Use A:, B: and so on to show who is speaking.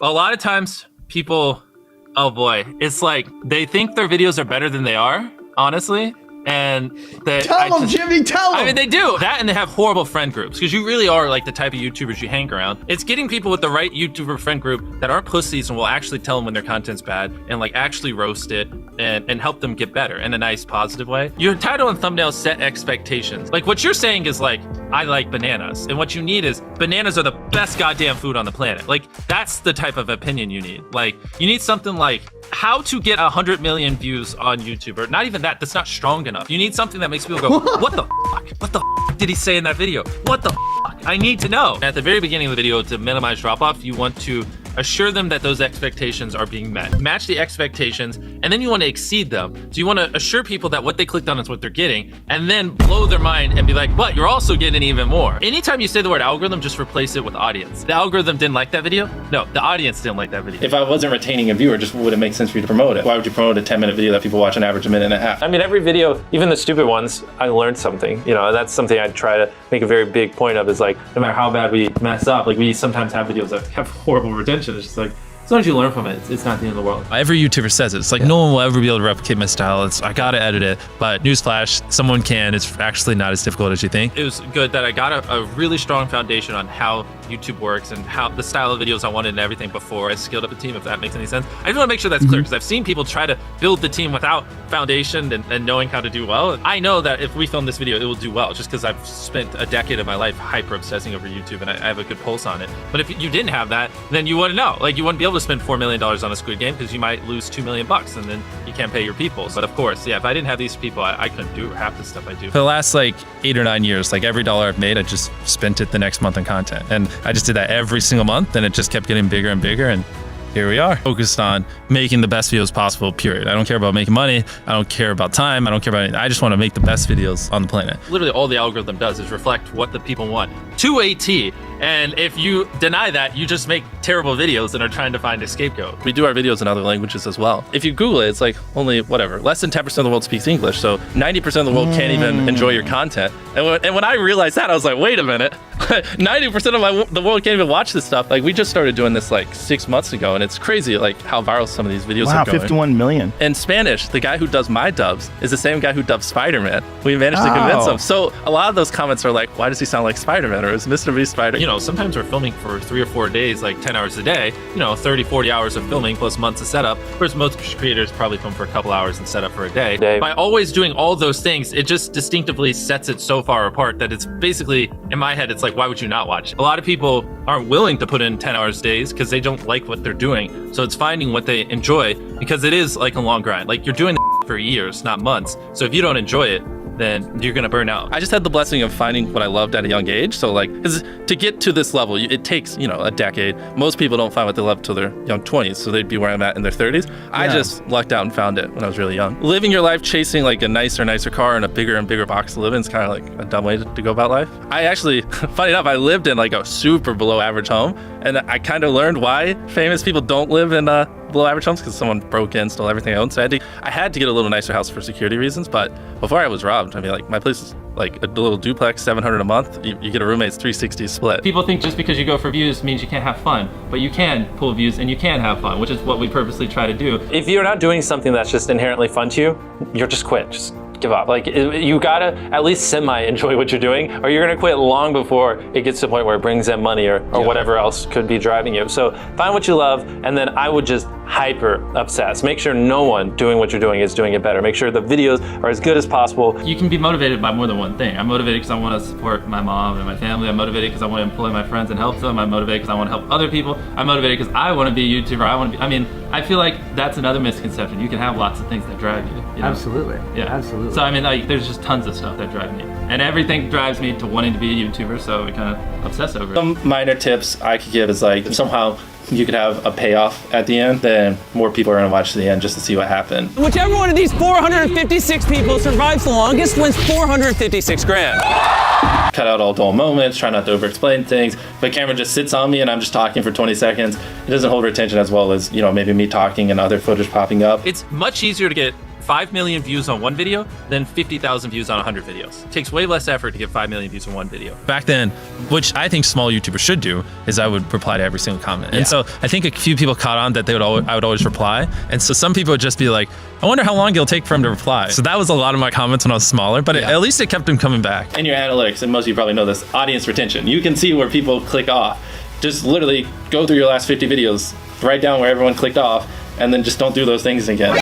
A: A lot of times people, oh boy, it's like they think their videos are better than they are, honestly. And
B: tell them, Jimmy, tell them.
A: I mean, they do that, and they have horrible friend groups because you really are like the type of YouTubers you hang around. It's getting people with the right YouTuber friend group that aren't pussies and will actually tell them when their content's bad and like actually roast it and help them get better in a nice, positive way. Your title and thumbnail set expectations. Like what you're saying is like, I like bananas, and what you need is bananas are the best goddamn food on the planet. Like that's the type of opinion you need. Like you need something like how to get 100 million views on YouTube, or not even that. That's not strong enough. You need something that makes people go, what the fuck? What the fuck did he say in that video? What the fuck? I need to know. At the very beginning of the video, to minimize drop off, you want to assure them that those expectations are being met. Match the expectations, and then you want to exceed them. So you want to assure people that what they clicked on is what they're getting, and then blow their mind and be like, but you're also getting even more. Anytime you say the word algorithm, just replace it with audience. The algorithm didn't like that video? No, the audience didn't like that video. If I wasn't retaining a viewer, just wouldn't make sense for you to promote it. Why would you promote a 10-minute video that people watch an average a minute and a half?
C: I mean, every video, even the stupid ones, I learned something. You know, that's something I try to make a very big point of, is like, no matter how bad we mess up, like we sometimes have videos that have horrible retention. It's just like, as long as you learn from it, it's not the end of the world.
A: Every YouTuber says it. It's like no one will ever be able to replicate my style. I gotta edit it, but newsflash, someone can. It's actually not as difficult as you think. It was good that I got a really strong foundation on how YouTube works and how the style of videos I wanted and everything before I scaled up the team, if that makes any sense. I just want to make sure that's clear, because I've seen people try to build the team without foundation and knowing how to do well. I know that if we film this video, it will do well, just because I've spent a decade of my life hyper obsessing over YouTube and I have a good pulse on it. But if you didn't have that, then you wouldn't know. Like you wouldn't be able to spend $4 million on a Squid Game, because you might lose $2 million and then you can't pay your people. But of course, yeah, if I didn't have these people, I couldn't do half the stuff I do. For the last like 8 or 9 years, like every dollar I've made, I just spent it the next month on content. And I just did that every single month, and it just kept getting bigger and bigger, and here we are, focused on making the best videos possible, period. I don't care about making money. I don't care about time. I don't care about anything. I just want to make the best videos on the planet. Literally all the algorithm does is reflect what the people want to a T. And if you deny that, you just make terrible videos and are trying to find a scapegoat. We do our videos in other languages as well. If you Google it, it's like only whatever, less than 10% of the world speaks English. So 90% of the world can't even enjoy your content. And when I realized that, I was like, wait a minute, 90% of the world can't even watch this stuff. Like we just started doing this like 6 months ago, and it's crazy like how viral some of these videos are going.
B: 51 million.
A: In Spanish, the guy who does my dubs is the same guy who dubbed Spider-Man. We managed to convince him. So a lot of those comments are like, why does he sound like Spider-Man, or is MrBeast Spider? You know, sometimes we're filming for 3 or 4 days, like 10 hours a day, you know, 30, 40 hours of filming plus months of setup, whereas most creators probably film for a couple hours and set up for a day. By always doing all those things, it just distinctively sets it so far apart that it's basically, in my head, it's like, why would you not watch? A lot of people aren't willing to put in 10 hours days because they don't like what they're doing. So it's finding what they enjoy, because it is like a long grind. Like you're doing it for years, not months. So if you don't enjoy it, then you're gonna burn out. I just had the blessing of finding what I loved at a young age. So like, because to get to this level, it takes, you know, a decade. Most people don't find what they love till their young 20s, so they'd be where I'm at in their 30s. Yeah. I just lucked out and found it when I was really young. Living your life chasing like a nicer car and a bigger and bigger box to live in is kind of like a dumb way to go about life. I actually, funny enough, I lived in like a super below average home, and I kind of learned why famous people don't live in below average homes, because someone broke in, stole everything I owned. So I had to get a little nicer house for security reasons. But before I was robbed, I mean, like my place is like a little duplex, $700 a month. You get a roommate's 360 split. People think just because you go for views means you can't have fun, but you can pull views and you can have fun, which is what we purposely try to do.
C: If you're not doing something that's just inherently fun to you, you're just quit. Just give up. Like you gotta at least semi-enjoy what you're doing, or you're gonna quit long before it gets to the point where it brings in money or whatever else could be driving you. So find what you love, and then I would just hyper obsess. Make sure no one doing what you're doing is doing it better. Make sure the videos are as good as possible.
A: You can be motivated by more than one thing. I'm motivated because I want to support my mom and my family. I'm motivated because I want to employ my friends and help them. I'm motivated because I want to help other people. I'm motivated because I want to be a YouTuber. I feel like that's another misconception. You can have lots of things that drive you. You know?
B: Absolutely.
A: Yeah.
B: Absolutely.
A: So I mean, like, there's just tons of stuff that drive me, and everything drives me to wanting to be a YouTuber. So we kind of obsess over it. Some minor tips I could give is like, if somehow you could have a payoff at the end, then more people are gonna watch to the end just to see what happened.
D: Whichever one of these 456 people survives the longest wins 456 grand.
A: Cut out all dull moments, try not to over-explain things. If the camera just sits on me and I'm just talking for 20 seconds, it doesn't hold retention as well as, you know, maybe me talking and other footage popping up. It's much easier to get 5 million views on one video than 50,000 views on 100 videos. It takes way less effort to get 5 million views on one video. Back then, which I think small YouTubers should do, is I would reply to every single comment. And so I think a few people caught on that I would always reply. And so some people would just be like, I wonder how long it'll take for him to reply. So that was a lot of my comments when I was smaller, but at least it kept him coming back.
E: In your analytics, and most of you probably know this, audience retention. You can see where people click off. Just literally go through your last 50 videos, write down where everyone clicked off, and then just don't do those things again.